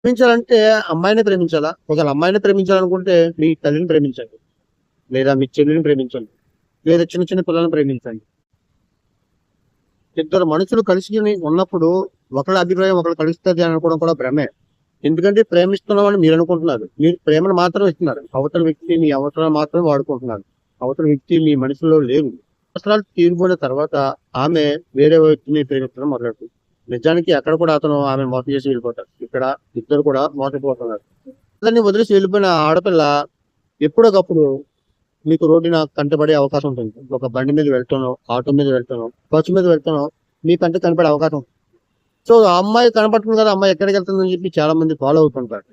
ప్రేమించాలంటే అమ్మాయినే ప్రేమించాలా? ఒకవేళ అమ్మాయినే ప్రేమించాలనుకుంటే మీ తల్లిని ప్రేమించండి. లేదా మీ చెల్లిని ప్రేమించండి. లేదా చిన్న చిన్న పిల్లల్ని ప్రేమించండి. ఇద్దరు మనుషులు కలిసి ఉన్నప్పుడు ఒకళ్ళ అభిప్రాయం ఒకళ్ళు కలుస్తది అనుకోవడం కూడా భ్రమే. ఎందుకంటే ప్రేమిస్తున్నామని మీరు అనుకుంటున్నారు. మీరు ప్రేమను మాత్రమే ఇస్తున్నారు. అవతల వ్యక్తి మీ అవసరాలు మాత్రమే వాడుకుంటున్నారు. అవతల వ్యక్తి మీ మనసులో లేరు. అవసరాలు తీరిపోయిన తర్వాత ఆమె వేరే వ్యక్తిని ప్రేమించడం మొదలెడుతుంది. నిజానికి అక్కడ కూడా అతను ఆమెను మోసం చేసి వెళ్ళిపోతాడు. ఇక్కడ ఇద్దరు కూడా మోసపోతున్నారు. అతన్ని వదిలేసి వెళ్ళిపోయిన ఆడపిల్ల ఎప్పుడోకప్పుడు మీకు రోడ్డున కంటపడే అవకాశం ఉంటుంది. ఒక బండి మీద వెళ్తానో, ఆటో మీద వెళ్తానో, బస్సు మీద వెళ్తానో మీ కంట కనపడే అవకాశం ఉంటుంది. సో ఆ అమ్మాయి కనపడుతుంది కదా, అమ్మాయి ఎక్కడికి వెళ్తుందని చెప్పి చాలా మంది ఫాలో అవుతుంటారు.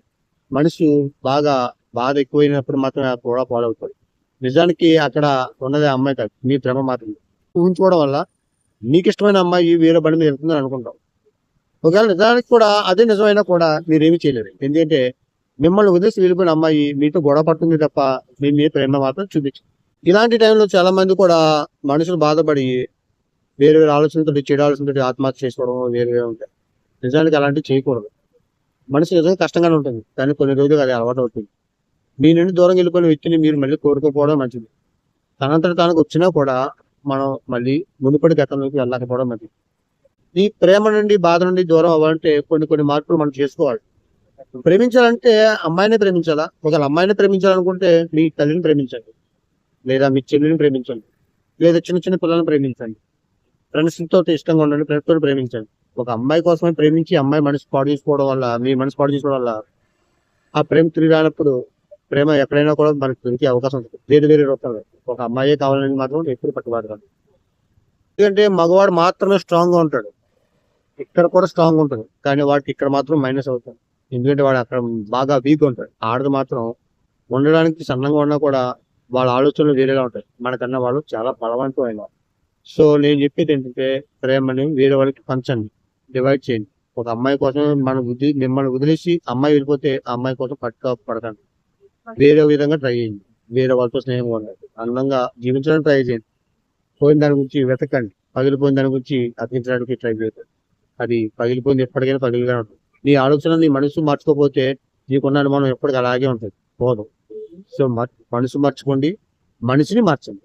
మనిషి బాగా బాధ ఎక్కువైనప్పుడు మాత్రమే కూడా ఫాలో అవుతాడు. నిజానికి అక్కడ ఉన్నది ఆ అమ్మాయి కాదు, మీ భ్రమ మాత్రమే. ఊహించుకోవడం వల్ల నీకు ఇష్టమైన అమ్మాయి వేరే బండి మీద వెళ్తుందని అనుకుంటాం. ఒకవేళ నిజానికి కూడా అదే నిజమైనా కూడా మీరేమీ చేయలేరు. ఎందుకంటే మిమ్మల్ని వదిలేసి వెళ్ళిపోయిన అమ్మాయి మీతో గొడవ పడుతుంది తప్ప మీ మీద ప్రేమ మాత్రం చూపించదు. ఇలాంటి టైంలో చాలా మంది కూడా మనుషులు బాధపడి వేరే వేరే ఆలోచనతో చెడు ఆలోచనతో ఆత్మహత్య చేసుకోవడం వేరే వేరే ఉంటాయి. నిజానికి అలాంటివి చేయకూడదు. మనిషి నిజంగా కష్టంగానే ఉంటుంది, కానీ కొన్ని రోజులు అది అలవాటు అవుతుంది. మీ నుండి దూరం వెళ్ళిపోయిన వ్యక్తిని మీరు మళ్ళీ కోరుకోకపోవడం మంచిది. తనంతట తానికి వచ్చినా కూడా మనం మళ్ళీ మునుపటి గతంలోకి వెళ్ళకపోవడం మంచిది. ఈ ప్రేమ నుండి బాధ నుండి దూరం అవ్వాలంటే కొన్ని కొన్ని మార్పులు మనం చేసుకోవాలి. ప్రేమించాలంటే అమ్మాయినే ప్రేమించాలా? ఒకవేళ అమ్మాయినే ప్రేమించాలనుకుంటే మీ తల్లిని ప్రేమించండి. లేదా మీ చెల్లిని ప్రేమించండి. లేదా చిన్న చిన్న పిల్లల్ని ప్రేమించండి. ఫ్రెండ్స్ తోటి ఇష్టంగా ఉండండి. ఫ్రెండ్స్ తోటి ప్రేమించండి. ఒక అమ్మాయి కోసమే ప్రేమించి అమ్మాయి మనసు పాడు చేసుకోవడం వల్ల, మీ మనసు పాడు చేసుకోవడం వల్ల ఆ ప్రేమ తిరిగి రానప్పుడు ప్రేమ ఎక్కడైనా కూడా మనకు దొరికే అవకాశం ఉంటుంది. వేరు వేరే రూపాయలు. ఒక అమ్మాయే కావాలని మాత్రం ఎప్పుడు పట్టుబడతాడు. ఎందుకంటే మగవాడు మాత్రమే స్ట్రాంగ్ గా ఉంటాడు. ఇక్కడ కూడా స్ట్రాంగ్ ఉంటుంది, కానీ వాడికి ఇక్కడ మాత్రం మైనస్ అవుతుంది. ఎందుకంటే వాడు అక్కడ బాగా వీక్ ఉంటాడు. ఆడది మాత్రం ఉండడానికి సన్నంగా ఉన్నా కూడా వాళ్ళ ఆలోచనలు వేరేగా ఉంటాయి. మనకన్నా వాళ్ళు చాలా బలవంతమైన. సో నేను చెప్పేది ఏంటంటే ప్రేమని వేరే వాళ్ళకి పంచండి, డివైడ్ చేయండి. ఒక అమ్మాయి కోసం మిమ్మల్ని వదిలేసి అమ్మాయి వెళ్ళిపోతే ఆ అమ్మాయి కోసం పడకండి. వేరే విధంగా ట్రై చేయండి. వేరే వాళ్ళతో స్నేహంగా ఉండండి. అందంగా జీవించడానికి ట్రై చేయండి. పోయిన దాని గురించి వెతకండి. పగిలిపోయిన దాని గురించి అతికించడానికి ట్రై చేయండి. అది పగిలిపోయింది, ఎప్పటికైనా పగిలిగా ఉంటుంది. నీ ఆలోచన నీ మనసు మార్చుకోకపోతే నీకున్న అనుమానం ఎప్పటికీ అలాగే ఉంటుంది, పోదు. సో మనసు మార్చుకోండి, మనిషిని మార్చండి.